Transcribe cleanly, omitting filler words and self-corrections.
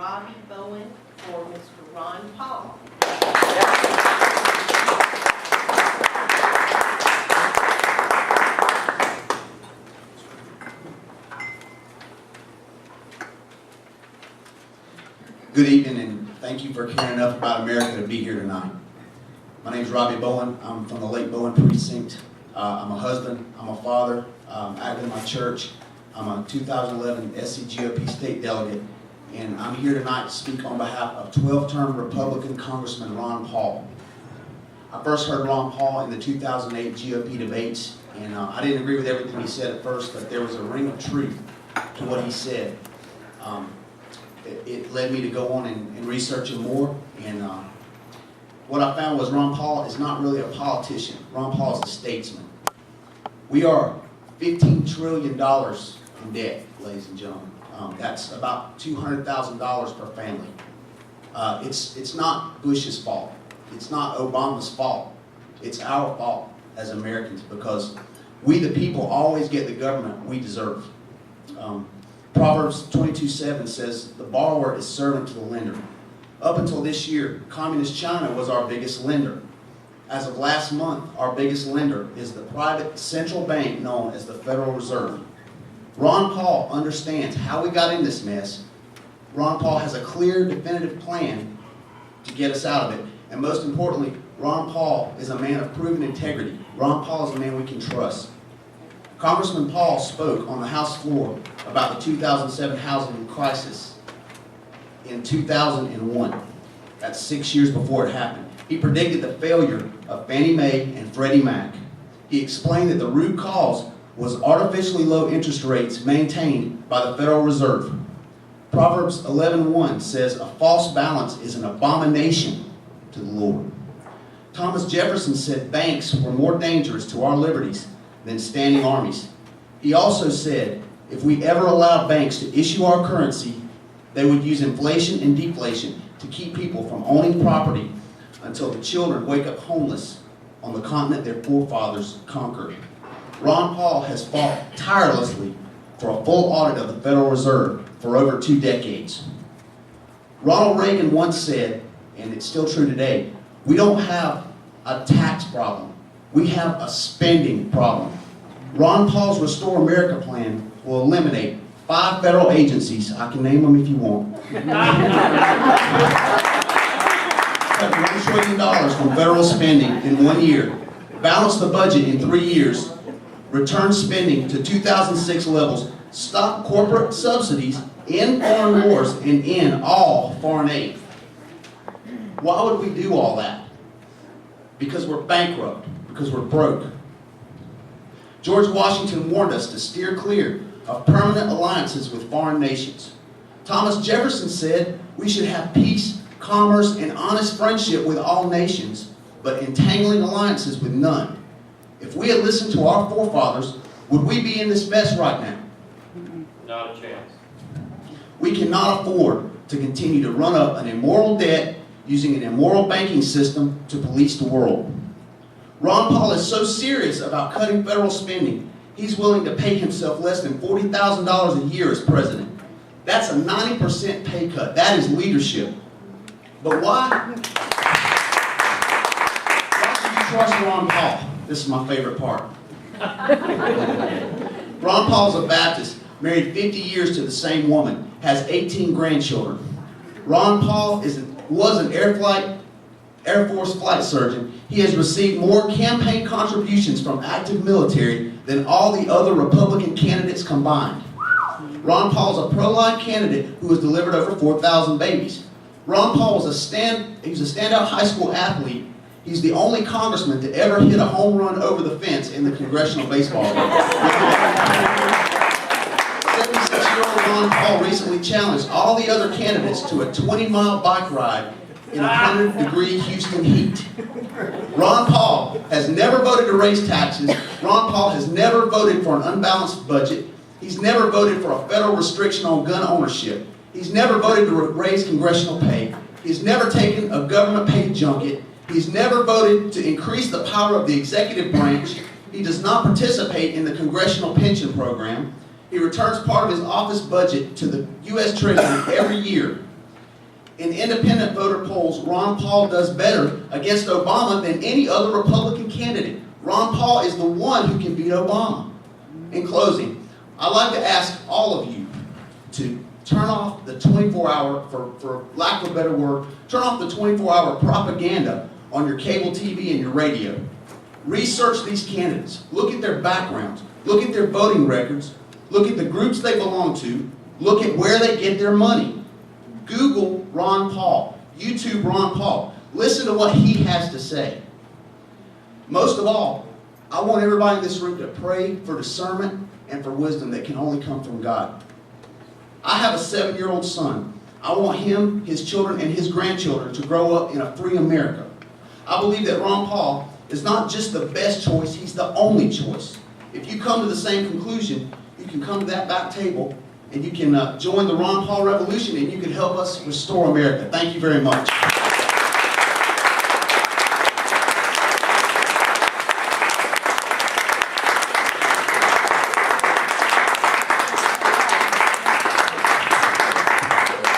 Robbie Bowen for Mr. Ron Paul. Good evening, and thank you for caring enough about America to be here tonight. My name is Robbie Bowen. I'm from the Lake Bowen precinct. I'm a husband. I'm a father. Active in my church. I'm a 2011 SCGOP state delegate, and I'm here tonight to speak on behalf of 12-term Republican Congressman Ron Paul. I first heard Ron Paul in the 2008 GOP debates, and I didn't agree with everything he said at first, but there was a ring of truth to what he said. It led me to go on and research him more, and what I found was Ron Paul is not really a politician. Ron Paul is a statesman. We are $15 trillion in debt, ladies and gentlemen. That's about $200,000 per family. It's not Bush's fault. It's not Obama's fault. It's our fault as Americans, because we the people always get the government we deserve. Proverbs 22:7 says, "The borrower is servant to the lender." Up until this year, Communist China was our biggest lender. As of last month, our biggest lender is the private central bank known as the Federal Reserve. Ron Paul understands how we got in this mess. Ron Paul has a clear, definitive plan to get us out of it. And most importantly, Ron Paul is a man of proven integrity. Ron Paul is a man we can trust. Congressman Paul spoke on the House floor about the 2007 housing crisis in 2001. That's 6 years before it happened. He predicted the failure of Fannie Mae and Freddie Mac. He explained that the root cause was artificially low interest rates maintained by the Federal Reserve. Proverbs 11:1 says, "A false balance is an abomination to the Lord." Thomas Jefferson said banks were more dangerous to our liberties than standing armies. He also said, if we ever allowed banks to issue our currency, they would use inflation and deflation to keep people from owning property until the children wake up homeless on the continent their forefathers conquered. Ron Paul has fought tirelessly for a full audit of the Federal Reserve for over 2 decades. Ronald Reagan once said, and it's still true today, we don't have a tax problem. We have a spending problem. Ron Paul's Restore America plan will eliminate 5 federal agencies. I can name them if you want. Cut $1 trillion from federal spending in 1 year. Balance the budget in 3 years. Return spending to 2006 levels. Stop corporate subsidies, end foreign wars, and end all foreign aid. Why would we do all that? Because we're bankrupt. Because we're broke. George Washington warned us to steer clear of permanent alliances with foreign nations. Thomas Jefferson said we should have peace, commerce, and honest friendship with all nations, but entangling alliances with none. If we had listened to our forefathers, would we be in this mess right now? Not a chance. We cannot afford to continue to run up an immoral debt using an immoral banking system to police the world. Ron Paul is so serious about cutting federal spending, he's willing to pay himself less than $40,000 a year as president. That's a 90% pay cut. That is leadership. But why should you trust Ron Paul? This is my favorite part. Ron Paul's a Baptist, married 50 years to the same woman, has 18 grandchildren. Ron Paul was an Air Force flight surgeon. He has received more campaign contributions from active military than all the other Republican candidates combined. Ron Paul is a pro-life candidate who has delivered over 4,000 babies. Ron Paul was a standout high school athlete. He's the only congressman to ever hit a home run over the fence in the congressional baseball game. 76-year-old Ron Paul recently challenged all the other candidates to a 20-mile bike ride in 100-degree Houston heat. Ron Paul has never voted to raise taxes. Ron Paul has never voted for an unbalanced budget. He's never voted for a federal restriction on gun ownership. He's never voted to raise congressional pay. He's never taken a government-paid junket. He's never voted to increase the power of the executive branch. He does not participate in the congressional pension program. He returns part of his office budget to the U.S. Treasury every year. In independent voter polls, Ron Paul does better against Obama than any other Republican candidate. Ron Paul is the one who can beat Obama. In closing, I'd like to ask all of you to turn off the 24-hour, for lack of a better word, turn off the 24-hour propaganda on your cable TV and your radio. Research these candidates. Look at their backgrounds. Look at their voting records. Look at the groups they belong to. Look at where they get their money. Google Ron Paul. YouTube Ron Paul. Listen to what he has to say. Most of all, I want everybody in this room to pray for discernment and for wisdom that can only come from God. I have a 7-year-old son. I want him, his children, and his grandchildren to grow up in a free America. I believe that Ron Paul is not just the best choice, he's the only choice. If you come to the same conclusion, you can come to that back table and you can join the Ron Paul revolution and you can help us restore America. Thank you very much.